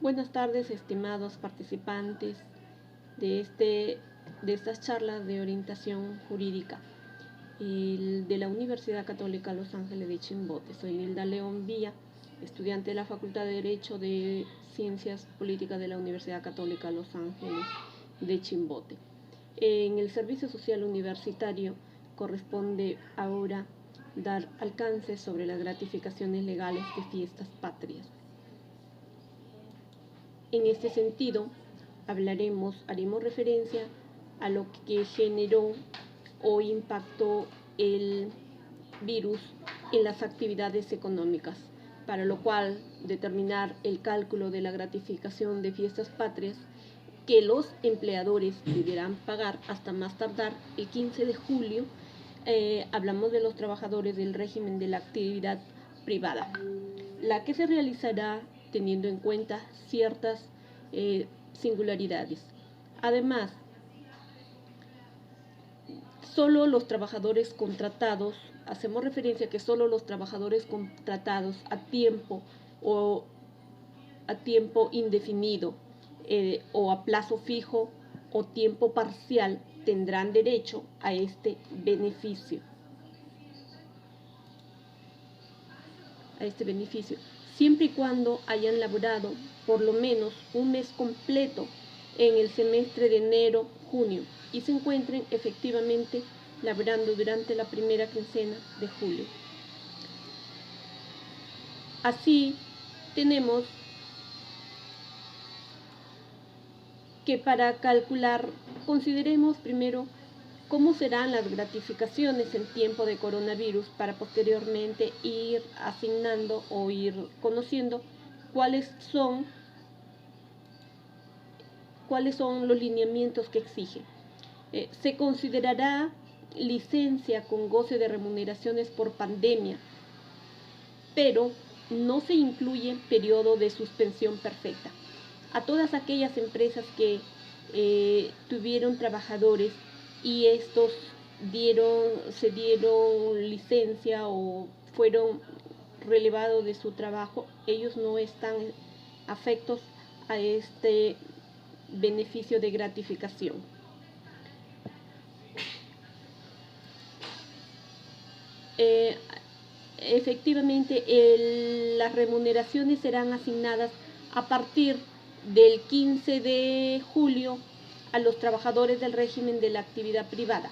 Buenas tardes, estimados participantes de estas charlas de orientación jurídica de la Universidad Católica Los Ángeles de Chimbote. Soy Nilda León Villa, estudiante de la Facultad de Derecho de Ciencias Políticas de la Universidad Católica Los Ángeles de Chimbote. En el servicio social universitario corresponde ahora dar alcance sobre las gratificaciones legales de fiestas patrias. En este sentido, haremos referencia a lo que generó o impactó el virus en las actividades económicas, para lo cual determinar el cálculo de la gratificación de fiestas patrias que los empleadores deberán pagar hasta más tardar el 15 de julio. Hablamos de los trabajadores del régimen de la actividad privada, la que se realizará teniendo en cuenta ciertas singularidades. Además, solo los trabajadores contratados, hacemos referencia a que solo los trabajadores contratados a tiempo o a tiempo indefinido o a plazo fijo o tiempo parcial tendrán derecho a este beneficio. Siempre y cuando hayan laborado por lo menos un mes completo en el semestre de enero-junio y se encuentren efectivamente laborando durante la primera quincena de julio. Así, tenemos que para calcular, consideremos primero cómo serán las gratificaciones en tiempo de coronavirus para posteriormente ir asignando o ir conociendo cuáles son los lineamientos que exigen. Se considerará licencia con goce de remuneraciones por pandemia, pero no se incluye periodo de suspensión perfecta. A todas aquellas empresas que tuvieron trabajadores y estos se dieron licencia o fueron relevados de su trabajo, ellos no están afectos a este beneficio de gratificación. Efectivamente, las remuneraciones serán asignadas a partir del 15 de julio a los trabajadores del régimen de la actividad privada.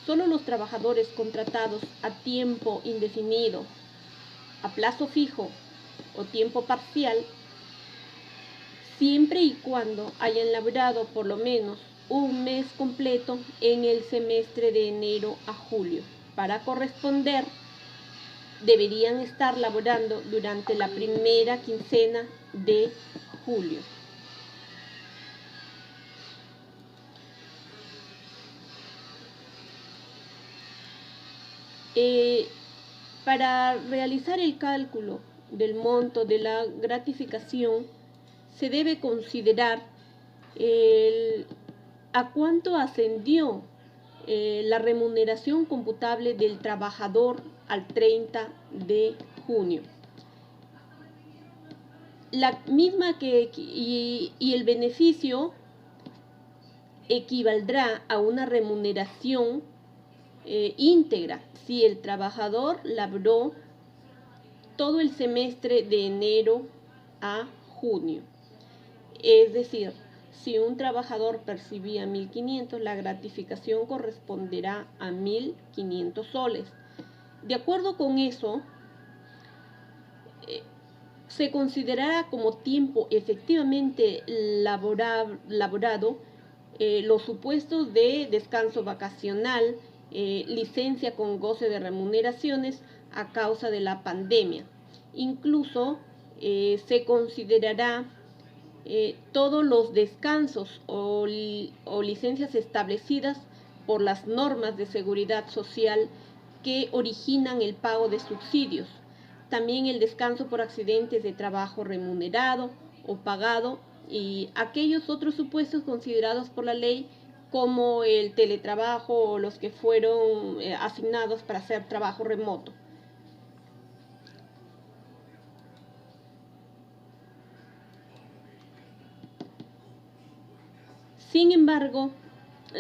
Solo los trabajadores contratados a tiempo indefinido, a plazo fijo o tiempo parcial, siempre y cuando hayan laborado por lo menos un mes completo en el semestre de enero a julio. Para corresponder, deberían estar laborando durante la primera quincena de julio. Para realizar el cálculo del monto de la gratificación, se debe considerar a cuánto ascendió la remuneración computable del trabajador al 30 de junio. La misma y el beneficio equivaldrá a una remuneración íntegra si el trabajador laboró todo el semestre de enero a junio. Es decir, si un trabajador percibía 1.500, la gratificación corresponderá a 1.500 soles. De acuerdo con eso, se considerará como tiempo efectivamente laborado los supuestos de descanso vacacional, licencia con goce de remuneraciones a causa de la pandemia. Incluso se considerará todos los descansos o licencias establecidas por las normas de seguridad social que originan el pago de subsidios. También el descanso por accidentes de trabajo remunerado o pagado y aquellos otros supuestos considerados por la ley como el teletrabajo o los que fueron asignados para hacer trabajo remoto. Sin embargo,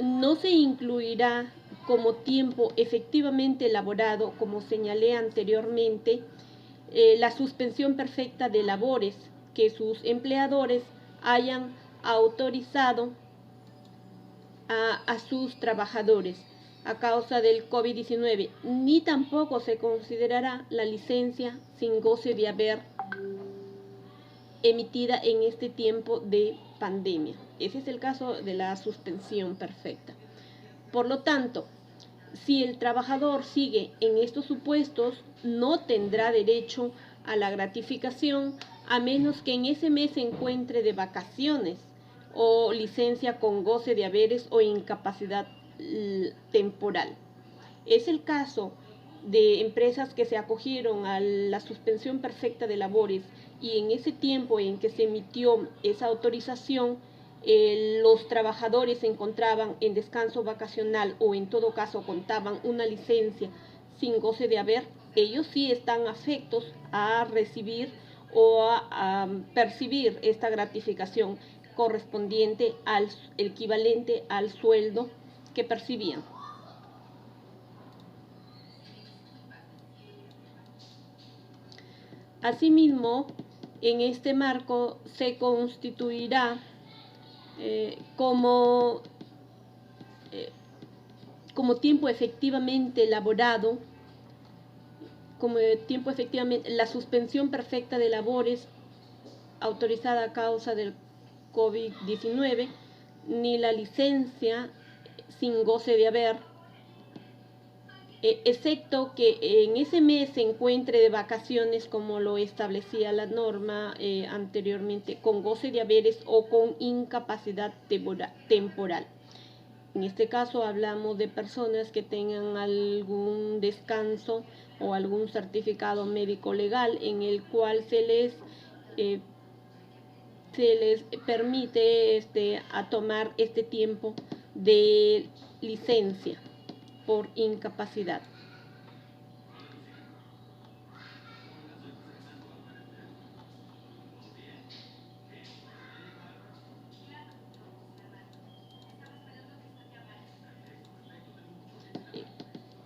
no se incluirá como tiempo efectivamente elaborado, como señalé anteriormente, la suspensión perfecta de labores que sus empleadores hayan autorizado a sus trabajadores a causa del COVID-19, ni tampoco se considerará la licencia sin goce de haber emitida en este tiempo de pandemia. Ese es el caso de la suspensión perfecta. Por lo tanto, si el trabajador sigue en estos supuestos, no tendrá derecho a la gratificación a menos que en ese mes se encuentre de vacaciones o licencia con goce de haberes o incapacidad temporal. Es el caso de empresas que se acogieron a la suspensión perfecta de labores y en ese tiempo en que se emitió esa autorización, los trabajadores se encontraban en descanso vacacional o en todo caso contaban una licencia sin goce de haber, ellos sí están afectos a recibir o a percibir esta gratificación correspondiente al equivalente al sueldo que percibían. Asimismo, en este marco se constituirá como tiempo efectivamente elaborado, la suspensión perfecta de labores autorizada a causa del COVID-19, ni la licencia sin goce de haber, excepto que en ese mes se encuentre de vacaciones como lo establecía la norma anteriormente, con goce de haberes o con incapacidad temporal. En este caso hablamos de personas que tengan algún descanso o algún certificado médico legal en el cual se les permite a tomar este tiempo de licencia por incapacidad.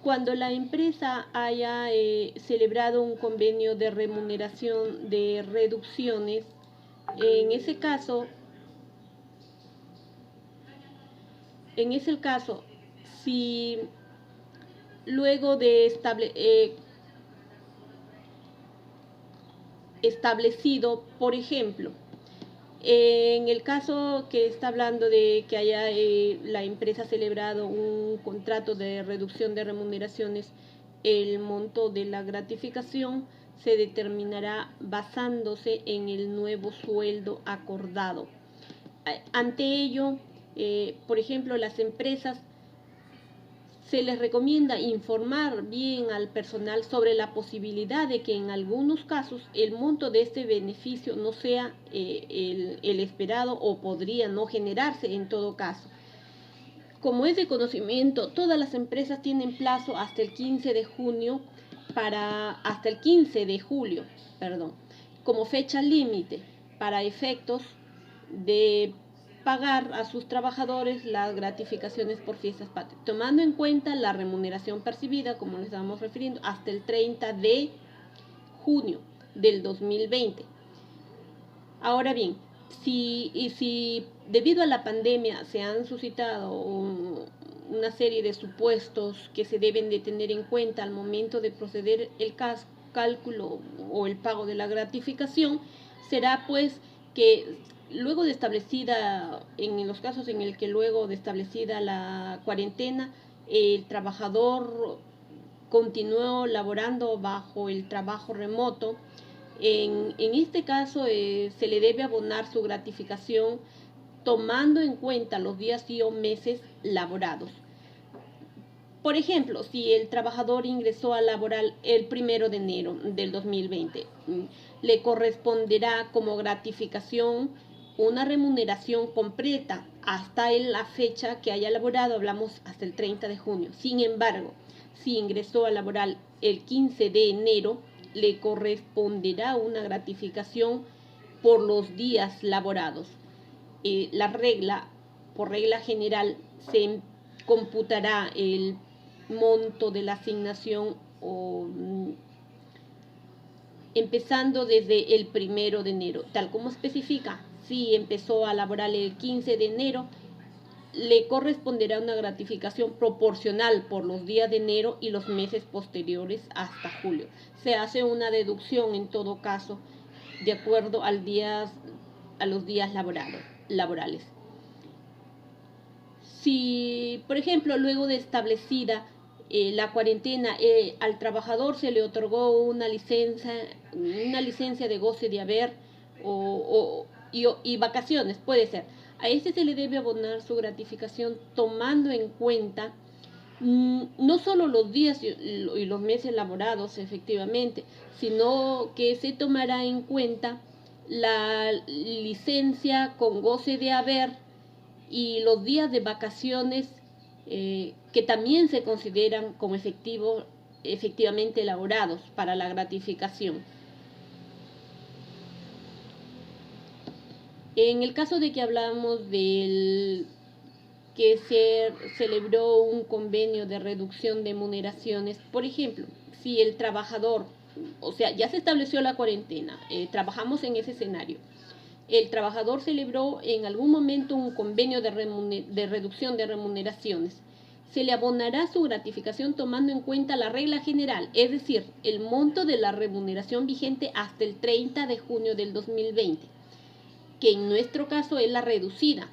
Cuando la empresa haya celebrado un convenio de remuneración de reducciones, en ese caso, si luego de establecido, por ejemplo, en el caso que está hablando de que haya la empresa celebrado un contrato de reducción de remuneraciones, el monto de la gratificación se determinará basándose en el nuevo sueldo acordado. Ante ello, por ejemplo, las empresas se les recomienda informar bien al personal sobre la posibilidad de que en algunos casos el monto de este beneficio no sea el esperado o podría no generarse en todo caso. Como es de conocimiento, todas las empresas tienen plazo hasta el 15 de julio, como fecha límite para efectos de pagar a sus trabajadores las gratificaciones por fiestas patrias, tomando en cuenta la remuneración percibida, como les estamos refiriendo, hasta el 30 de junio del 2020. Ahora bien, si debido a la pandemia se han suscitado una serie de supuestos que se deben de tener en cuenta al momento de proceder el cálculo o el pago de la gratificación, será pues que luego de establecida, en los casos en el que luego de establecida la cuarentena, el trabajador continuó laborando bajo el trabajo remoto, en este caso se le debe abonar su gratificación tomando en cuenta los días y o meses laborados. Por ejemplo, si el trabajador ingresó a laboral el 1 de enero del 2020, le corresponderá como gratificación una remuneración completa hasta la fecha que haya laborado, hablamos hasta el 30 de junio. Sin embargo, si ingresó a laboral el 15 de enero, le corresponderá una gratificación por los días laborados. La regla por regla general, se computará el monto de la asignación empezando desde el 1 de enero, tal como especifica. Si empezó a laborar el 15 de enero, le corresponderá una gratificación proporcional por los días de enero y los meses posteriores hasta julio. Se hace una deducción en todo caso de acuerdo a los días laborales. Si, por ejemplo, luego de establecida la cuarentena, al trabajador se le otorgó una licencia de goce de haber y vacaciones, puede ser. A este se le debe abonar su gratificación tomando en cuenta no solo los días y los meses laborados efectivamente, sino que se tomará en cuenta la licencia con goce de haber y los días de vacaciones que también se consideran como efectivamente elaborados para la gratificación. En el caso de que hablamos del que se celebró un convenio de reducción de remuneraciones, por ejemplo, si el trabajador, o sea, ya se estableció la cuarentena, trabajamos en ese escenario, el trabajador celebró en algún momento un convenio de reducción de remuneraciones, se le abonará su gratificación tomando en cuenta la regla general, es decir, el monto de la remuneración vigente hasta el 30 de junio del 2020, que en nuestro caso es la reducida.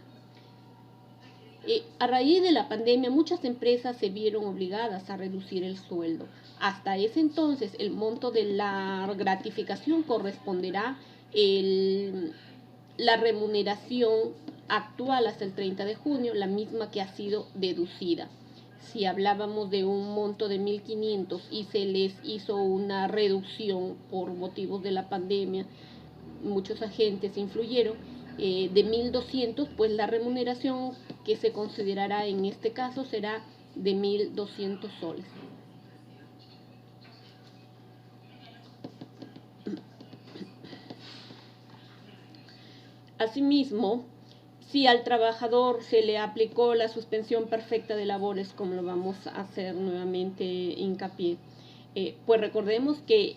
A raíz de la pandemia, muchas empresas se vieron obligadas a reducir el sueldo. Hasta ese entonces, el monto de la gratificación corresponderá la remuneración actual hasta el 30 de junio, la misma que ha sido deducida. Si hablábamos de un monto de 1.500 y se les hizo una reducción por motivos de la pandemia, muchos agentes influyeron, de 1.200, pues la remuneración que se considerará en este caso será de 1.200 soles. Asimismo, si al trabajador se le aplicó la suspensión perfecta de labores, como lo vamos a hacer nuevamente hincapié, pues recordemos que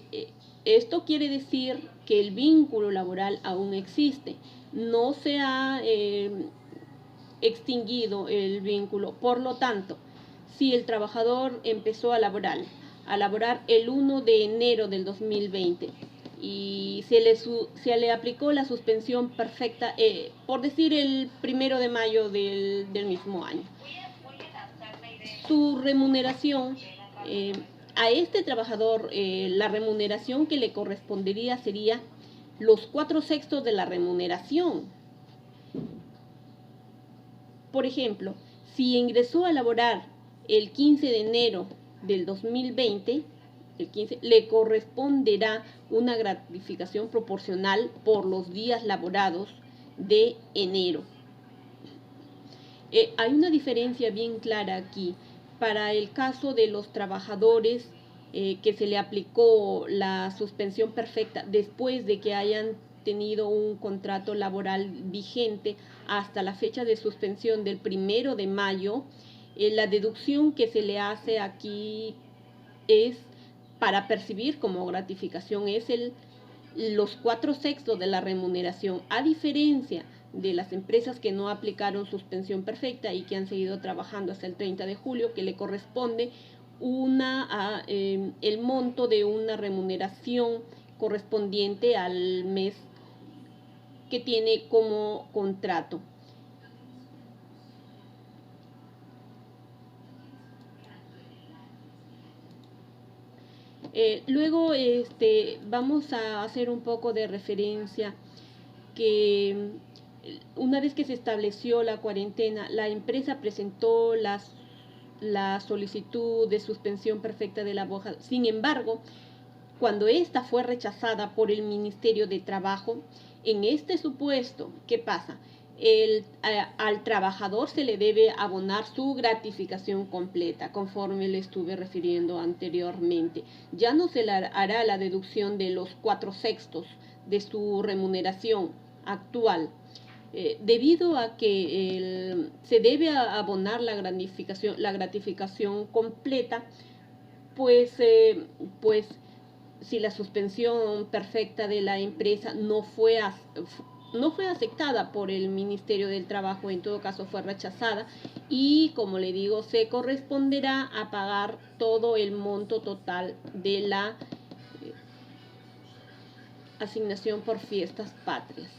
esto quiere decir que el vínculo laboral aún existe, no se ha extinguido el vínculo. Por lo tanto, si el trabajador empezó a laborar el 1 de enero del 2020 y se le aplicó la suspensión perfecta, por decir el 1 de mayo del mismo año, su remuneración, a este trabajador la remuneración que le correspondería sería los 4/6 de la remuneración. Por ejemplo, si ingresó a laborar el 15 de enero del 2020, le corresponderá una gratificación proporcional por los días laborados de enero. Hay una diferencia bien clara aquí. Para el caso de los trabajadores que se le aplicó la suspensión perfecta después de que hayan tenido un contrato laboral vigente hasta la fecha de suspensión del 1 de mayo, la deducción que se le hace aquí es para percibir como gratificación es los 4/6 de la remuneración, a diferencia de las empresas que no aplicaron suspensión perfecta y que han seguido trabajando hasta el 30 de julio, que le corresponde el monto de una remuneración correspondiente al mes que tiene como contrato. Luego vamos a hacer un poco de referencia que una vez que se estableció la cuarentena, la empresa presentó la solicitud de suspensión perfecta de la baja. Sin embargo, cuando esta fue rechazada por el Ministerio de Trabajo, en este supuesto, ¿qué pasa? Al trabajador se le debe abonar su gratificación completa, conforme le estuve refiriendo anteriormente. Ya no se le hará la deducción de los 4/6 de su remuneración actual. debido a que se debe abonar la gratificación completa, pues si la suspensión perfecta de la empresa no fue aceptada por el Ministerio del Trabajo, en todo caso fue rechazada, y como le digo, se corresponderá a pagar todo el monto total de la asignación por fiestas patrias,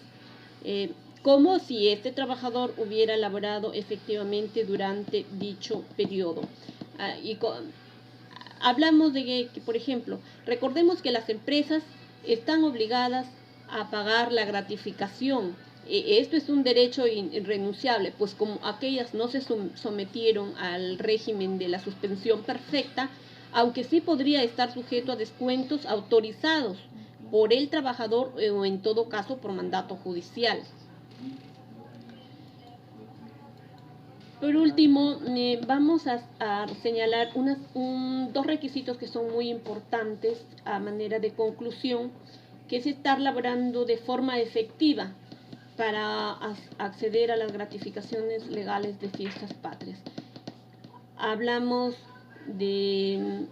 como si este trabajador hubiera laborado efectivamente durante dicho periodo. Hablamos de que, por ejemplo, recordemos que las empresas están obligadas a pagar la gratificación. Esto es un derecho irrenunciable, pues como aquellas no se sometieron al régimen de la suspensión perfecta, aunque sí podría estar sujeto a descuentos autorizados por el trabajador o en todo caso por mandato judicial. Por último, vamos a señalar dos requisitos que son muy importantes a manera de conclusión, que es estar laborando de forma efectiva para acceder a las gratificaciones legales de fiestas patrias. Hablamos de,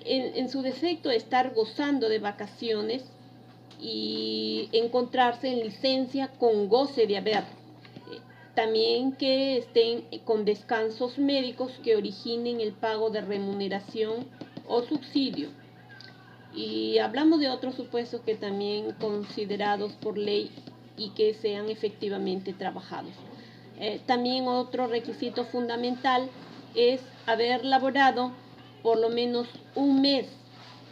en su defecto, estar gozando de vacaciones y encontrarse en licencia con goce de haber. También que estén con descansos médicos que originen el pago de remuneración o subsidio. Y hablamos de otros supuestos que también considerados por ley y que sean efectivamente trabajados. También otro requisito fundamental es haber laborado por lo menos un mes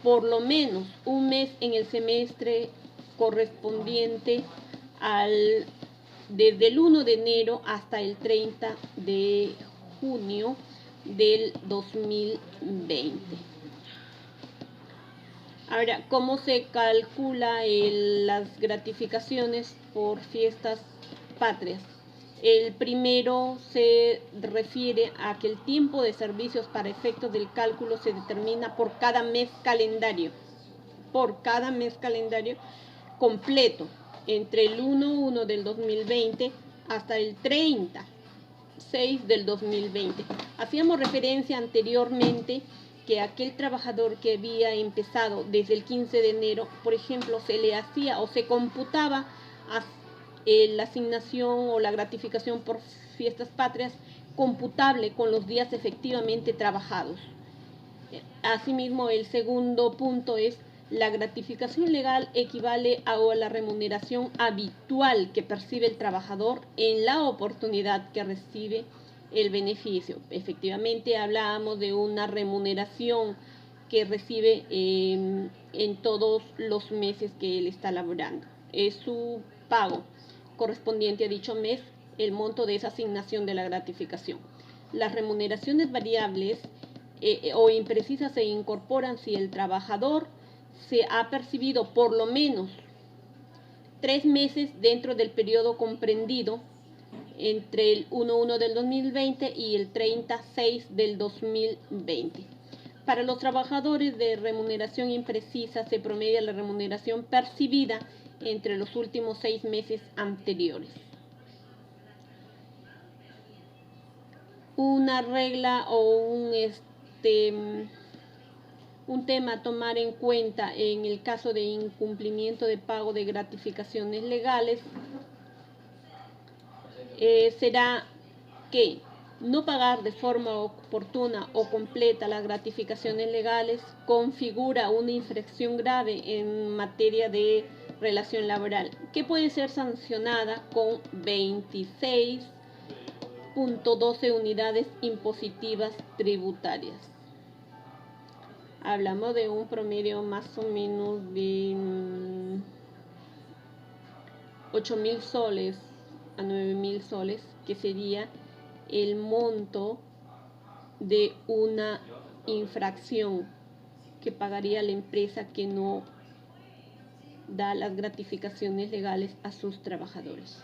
en el semestre correspondiente desde el 1 de enero hasta el 30 de junio del 2020. Ahora, ¿cómo se calcula las gratificaciones por fiestas patrias? El primero se refiere a que el tiempo de servicios para efectos del cálculo se determina por cada mes calendario completo, entre el 1/1 del 2020 hasta el 30/6 del 2020. Hacíamos referencia anteriormente que aquel trabajador que había empezado desde el 15 de enero, por ejemplo, se le hacía o se computaba la asignación o la gratificación por fiestas patrias computable con los días efectivamente trabajados. Asimismo, el segundo punto es: la gratificación legal equivale a la remuneración habitual que percibe el trabajador en la oportunidad que recibe el beneficio. Efectivamente, hablábamos de una remuneración que recibe en todos los meses que él está laborando. Es su pago correspondiente a dicho mes, el monto de esa asignación de la gratificación. Las remuneraciones variables o imprecisas se incorporan si el trabajador se ha percibido por lo menos 3 meses dentro del periodo comprendido entre el 1/1 del 2020 y el 30/6 del 2020. Para los trabajadores de remuneración imprecisa se promedia la remuneración percibida entre los últimos 6 meses anteriores. Una regla o un tema a tomar en cuenta en el caso de incumplimiento de pago de gratificaciones legales será que no pagar de forma oportuna o completa las gratificaciones legales configura una infracción grave en materia de relación laboral, que puede ser sancionada con 26.12 unidades impositivas tributarias. Hablamos de un promedio más o menos de 8.000 soles a 9.000 soles, que sería el monto de una infracción que pagaría la empresa que no da las gratificaciones legales a sus trabajadores.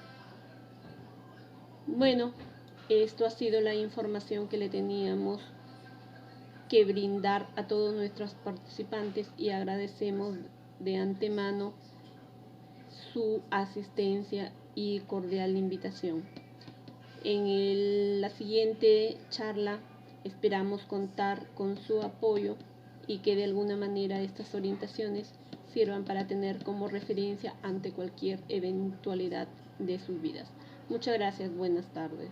Bueno, esto ha sido la información que le teníamos que brindar a todos nuestros participantes y agradecemos de antemano su asistencia y cordial invitación. La siguiente charla esperamos contar con su apoyo y que de alguna manera estas orientaciones sirvan para tener como referencia ante cualquier eventualidad de sus vidas. Muchas gracias, buenas tardes.